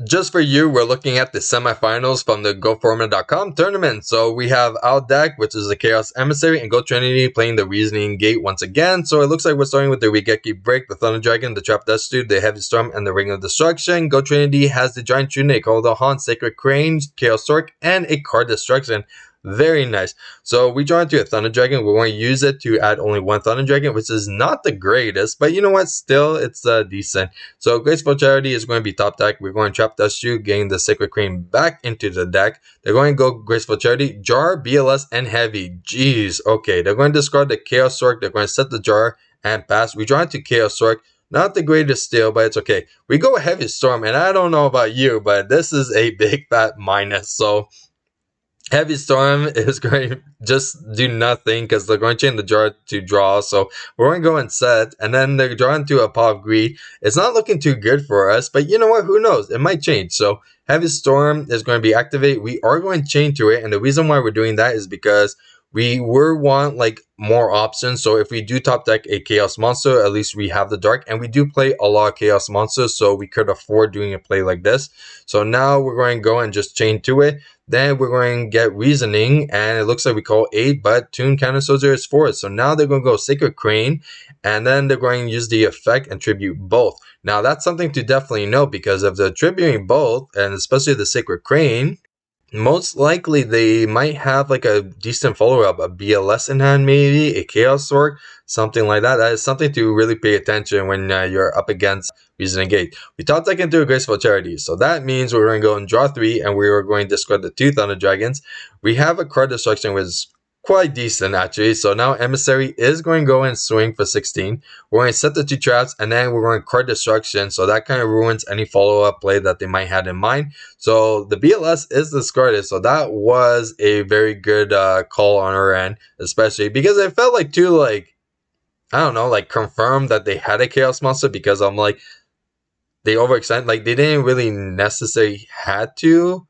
just for you, we're looking at the semifinals from the GoFormula.com tournament. So we have our deck, which is the Chaos Emissary, and Goattrinity playing the Reasoning Gate once again. So it looks like we're starting with the Regeki Break, the Thunder Dragon, the Trap Dust Dude, the Heavy Storm, and the Ring of Destruction. Goattrinity has the Giant Tunic, Holdahan, Sacred Crane, Chaos Torque, and a Card Destruction. Very nice. So we draw into a Thunder Dragon. We want to use it to add only one Thunder Dragon, which is not the greatest, but you know what? Still, it's decent. So Graceful Charity is going to be top deck. We're going to Trap Dust Shoe, getting the Sacred Crane back into the deck. They're going to go Graceful Charity, Jar, BLS, and Heavy. Jeez. Okay, they're going to discard the Chaos Sork. They're going to set the Jar and pass. We draw into Chaos Sork. Not the greatest steal, but it's okay. We go Heavy Storm, and I don't know about you, but this is a big fat minus. So Heavy Storm is going to just do nothing because they're going to chain the Jar to draw. So we're going to go and set, and then they're drawing to a Paw of Greed. It's not looking too good for us, but you know what? Who knows? It might change. So Heavy Storm is going to be activated. We are going to chain to it, and the reason why we're doing that is because we want like more options. So if we do top deck a Chaos Monster, at least we have the Dark, and we do play a lot of Chaos Monsters, so we could afford doing a play like this. So now we're going to go and just chain to it. Then we're going to get Reasoning, and it looks like we call 8, but Toon Counter Soldier is 4. So now they're going to go Sacred Crane, and then they're going to use the effect and tribute both. Now that's something to definitely know, because if they're tributing both, and especially the Sacred Crane, most likely they might have like a decent follow-up, a BLS in hand, maybe a Chaos Sword, something like that. That is something to really pay attention when you're up against Reasoning Gate. We top deck into a Graceful Charity, so that means we're going to go and draw 3, and we are going to discard the 2 Thunder Dragons. We have a Card Destruction, which is quite decent actually. So now Emissary is going to go and swing for 16. We're going to set the 2 traps, and then we're going to Card Destruction, so that kind of ruins any follow-up play that they might have in mind. So the BLS is discarded, so that was a very good call on our end, especially because I felt like too, like, I don't know, like confirmed that they had a Chaos Monster, because I'm like, they overextend, like they didn't really necessarily had to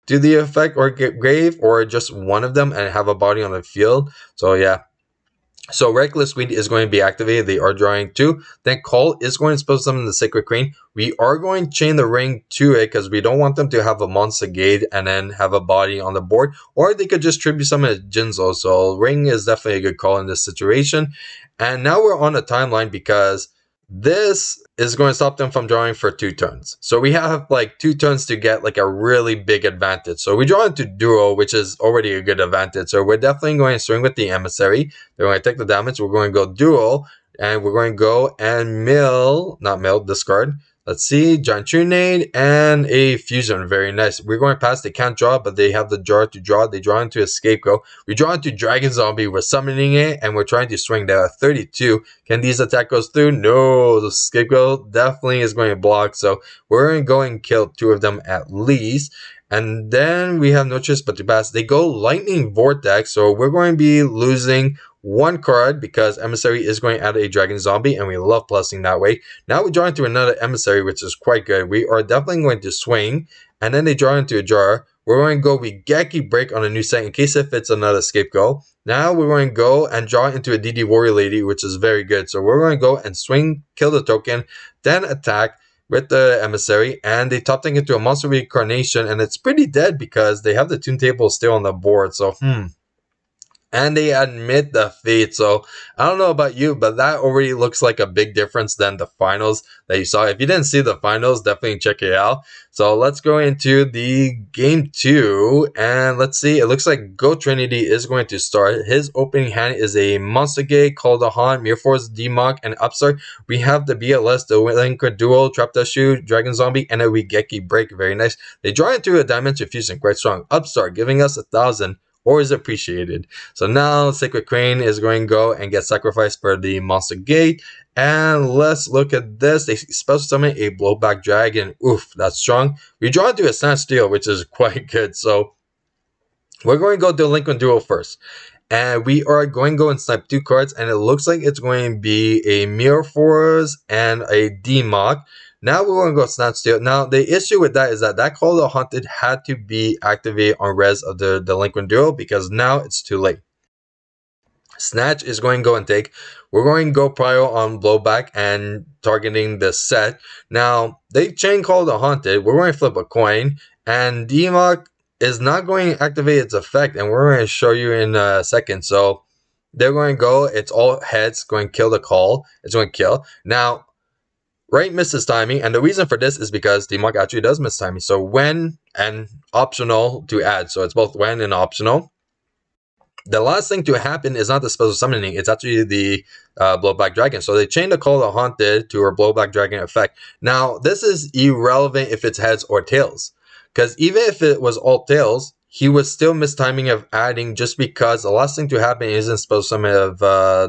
do the effect or get grave or just one of them and have a body on the field. So yeah. So Reckless Weed is going to be activated. They are drawing 2. Then Call is going to supposed to summon the Sacred Crane. We are going to chain the ring to it because we don't want them to have a Monster Gate and then have a body on the board. Or they could just tribute summon a Jinzo. So Ring is definitely a good call in this situation. And now we're on a timeline because this is going to stop them from drawing for 2 turns. So we have like 2 turns to get like a really big advantage. So we draw into Duel, which is already a good advantage. So we're definitely going to swing with the Emissary. They're going to take the damage. We're going to go Duel, and we're going to go and discard. Let's see, Giant Trinade and a Fusion. Very nice. We're going to pass. They can't draw, but they have the Jar to draw. They draw into a Scapegoat. We draw into Dragon Zombie. We're summoning it, and we're trying to swing there at 32. Can these attack goes through? No, the Scapegoat definitely is going to block. So we're going to go and kill 2 of them at least. And then we have no choice but to pass. They go Lightning Vortex, so we're going to be losing 1 card because Emissary is going to add a Dragon Zombie, and we love plussing that way. Now we draw into another Emissary, which is quite good. We are definitely going to swing, and then they draw into a Jar. We're going to go Regeki Break on a new set in case it fits another Scapegoat. Now we're going to go and draw into a DD Warrior Lady, which is very good. So we're going to go and swing, kill the token, then attack with the Emissary, and they top deck into a Monster Reincarnation, and it's pretty dead because they have the Toon Table still on the board. So and they admit the fate. So I don't know about you, but that already looks like a big difference than the finals that you saw. If you didn't see the finals, definitely check it out. So let's go into the game 2, and let's see. It looks like Goattrinity is going to start. His opening hand is a Monster Gate, Call the Han, Mirror Force, Demok, and Upstart. We have the BLS, the Linker Duel, Trap Dust Shoe, Dragon Zombie, and a Regeki Break. Very nice. They draw into a Dimension Fusion, quite strong. Upstart giving us 1,000. Or is appreciated. So now Sacred Crane is going to go and get sacrificed for the Monster Gate. And let's look at this. They special summon a Blowback Dragon. Oof, that's strong. We draw into a Standstill, which is quite good. So we're going to go Delinquent Duel first. And we are going to go and snipe 2 cards. And it looks like it's going to be a Mirror Force and a Demok. Now we're going to go Snatch Steal. Now, the issue with that is that Call of the Haunted had to be activated on res of the Delinquent Duel because now it's too late. Snatch is going to go and take. We're going to go prio on blowback and targeting the set. Now, they chain call the haunted. We're going to flip a coin. And Demok is not going to activate its effect. And we're going to show you in a second. So, they're going to go. It's all heads. Going to kill the call. It's going to kill. Now, right misses timing. And the reason for this is because Demok actually does miss timing. So, when and optional to add. So, it's both when and optional. The last thing to happen is not the special summoning, it's actually the blowback dragon. So they chain the call the haunted to her blowback dragon effect. Now, this is irrelevant if it's heads or tails. Because even if it was all tails, he was still mistiming of adding just because the last thing to happen isn't special summon of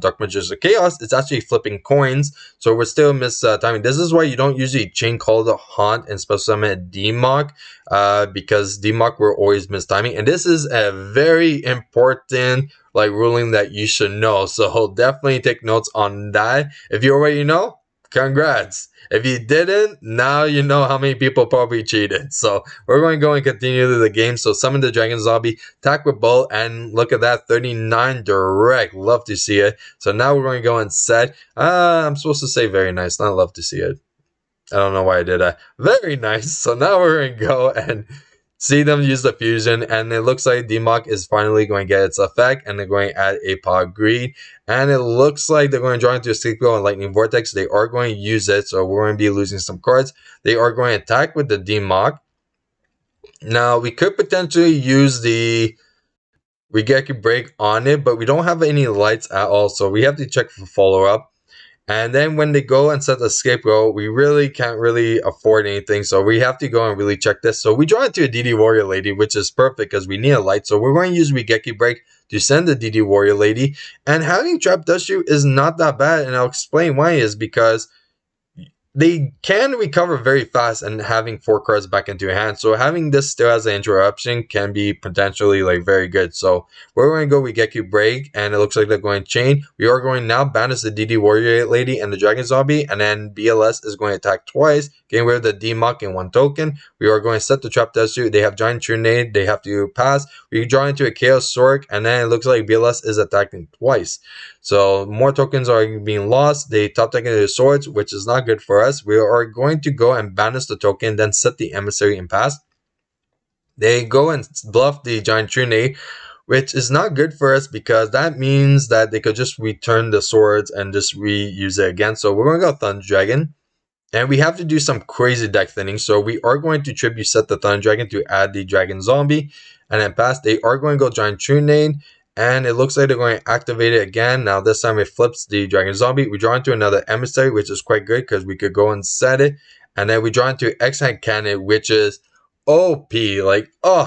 Dark Magicians of Chaos. It's actually flipping coins. So we're still mistiming. This is why you don't usually chain call the haunt and special summon Demok. Because Demok were always mistiming. And this is a very important ruling that you should know. So definitely take notes on that. If you already know, congrats. If you didn't, now you know how many people probably cheated. So we're going to go and continue to the game. So summon the dragon zombie, attack with bolt, and look at that, 39 direct. Love to see it. So now we're going to go and set. I'm supposed to say very nice, not love to see it. I don't know why I did that. Very nice. So now we're going to go and see them use the fusion, and it looks like Demok is finally going to get its effect, and they're going to add a Pod Greed, and it looks like they're going to draw into a Scapegoat and Lightning Vortex. They are going to use it, so we're going to be losing some cards. They are going to attack with the Demok. Now, we could potentially use the Regeki Break on it, but we don't have any lights at all, so we have to check for follow-up. And then when they go and set the Scapegoat, we really can't really afford anything. So we have to go and really check this. So we draw into a DD Warrior Lady, which is perfect because we need a light. So we're going to use Regeki Break to send the DD Warrior Lady. And having Trap Dust Shoot is not that bad. And I'll explain why is because they can recover very fast and having 4 cards back into your hand. So having this still as an interruption can be potentially very good. So we're going to go Regeki Break, and it looks like they're going to chain. We are going to now banish the DD Warrior Lady and the Dragon Zombie, and then BLS is going to attack twice, getting rid of the Demok in 1 token. We are going to set the Trap Dust Shoot. They have Giant Trinade. They have to pass. We draw into a Chaos Sork, and then it looks like BLS is attacking twice. So more tokens are being lost. They top deck into the swords, which is not good for us. We are going to go and banish the token, then set the emissary and pass. They go and bluff the Giant Trinade, which is not good for us because that means that they could just return the swords and just reuse it again. So we're going to go Thunder Dragon. And we have to do some crazy deck thinning. So we are going to tribute set the Thunder Dragon to add the Dragon Zombie. And then pass. They are going to go Giant Trinade. And it looks like they're going to activate it again. Now this time it flips the Dragon Zombie. We draw into another Emissary, which is quite good because we could go and set it. And then we draw into X-Hand Cannon, which is OP.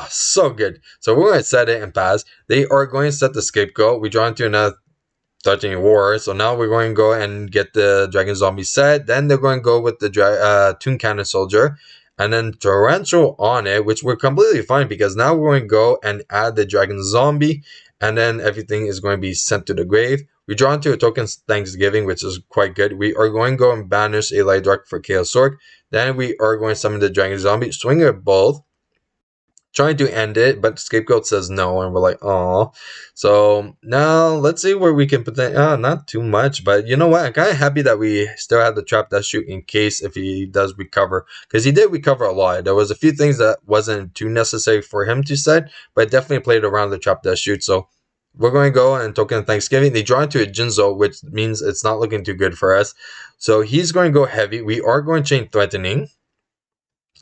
So good. So we're going to set it and pass. They are going to set the Scapegoat. We draw into another Threatening War. So now we're going to go and get the Dragon Zombie set. Then they're going to go with the Toon Cannon Soldier. And then Torrential on it, which we're completely fine because now we're going to go and add the Dragon Zombie. And then everything is going to be sent to the grave. We draw into a token Thanksgiving, which is quite good. We are going to go and banish a Light Dark for Chaos Sork. Then we are going to summon the Dragon Zombie, swing at both, trying to end it, but Scapegoat says no, and we're like, oh. So now let's see where we can put that. Not too much, but you know what? I'm kind of happy that we still have the Trap Dust Shoot in case if he does recover, because he did recover a lot. There was a few things that wasn't too necessary for him to set, but definitely played around the Trap Dust Shoot. So we're going to go and token Thanksgiving. They draw into a Jinzo, which means it's not looking too good for us. So he's going to go heavy. We are going to chain Threatening.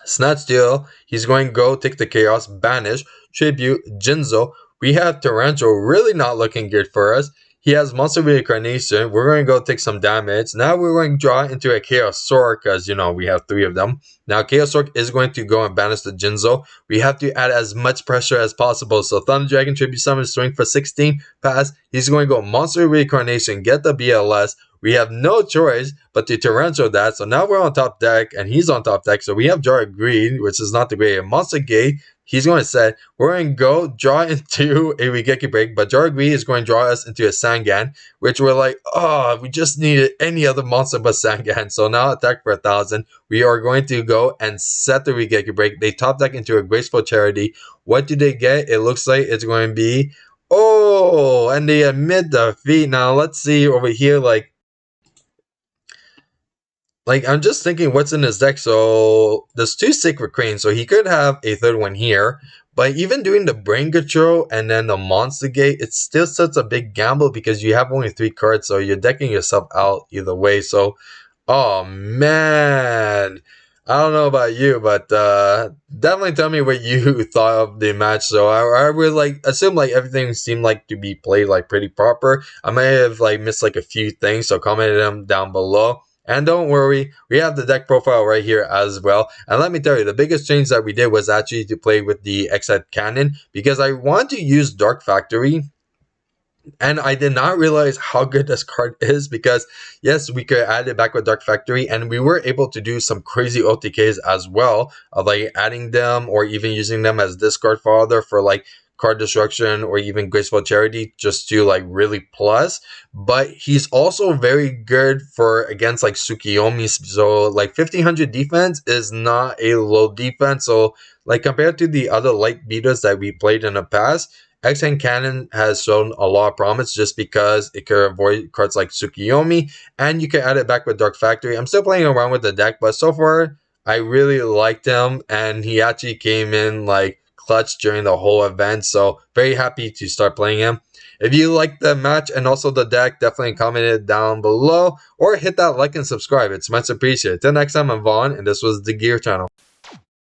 Snatch Deal, he's going to go take the Chaos, banish, tribute, Jinzo. We have Torrential really not looking good for us. He has Monster Reincarnation. We're going to go take some damage. Now we're going to draw into a Chaos Sork because, we have 3 of them. Now Chaos Sork is going to go and banish the Jinzo. We have to add as much pressure as possible. So Thunder Dragon, Tribute Summon, swing for 16, pass. He's going to go Monster Reincarnation, get the BLS. We have no choice but to torrential that. So now we're on top deck and he's on top deck. So we have Jar of Greed, which is not the great. Monster Gate, he's going to set. We're going to go draw into a Regeki Break, but Jar of Greed is going to draw us into a Sangan, which we're like, oh, we just needed any other monster but Sangan. So now attack for 1,000. We are going to go and set the Regeki Break. They top deck into a Graceful Charity. What do they get? It looks like it's going to be Oh, and they admit defeat. Now let's see over here. Like I'm just thinking what's in his deck. So there's two Sacred Cranes, so he could have a third one here. But even doing the Brain Control and then the Monster Gate, it's still such a big gamble because you have only 3 cards, so you're decking yourself out either way. So, oh man, I don't know about you, but definitely tell me what you thought of the match. So I would like assume like everything seemed like to be played like pretty proper. I may have like missed like a few things, so comment them down below. And don't worry, we have the deck profile right here as well. And let me tell you, the biggest change that we did was actually to play with the X-Head Cannon because I want to use Dark Factory. And I did not realize how good this card is because, yes, we could add it back with Dark Factory and we were able to do some crazy OTKs as well, like adding them or even using them as discard fodder for like card destruction or even Graceful Charity just to like really plus. But he's also very good for against like Tsukiyomi. So like 1500 defense is not a low defense. So like compared to the other light beaters that we played in the past, X-Hand Cannon has shown a lot of promise just because it can avoid cards like Tsukiyomi, and you can add it back with Dark Factory. I'm still playing around with the deck, but so far, I really liked him, and he actually came in like clutch during the whole event, so very happy to start playing him. If you like the match and also the deck, definitely comment it down below, or hit that like and subscribe. It's much appreciated. Till next time, I'm Vaughn, and this was the Gear Channel.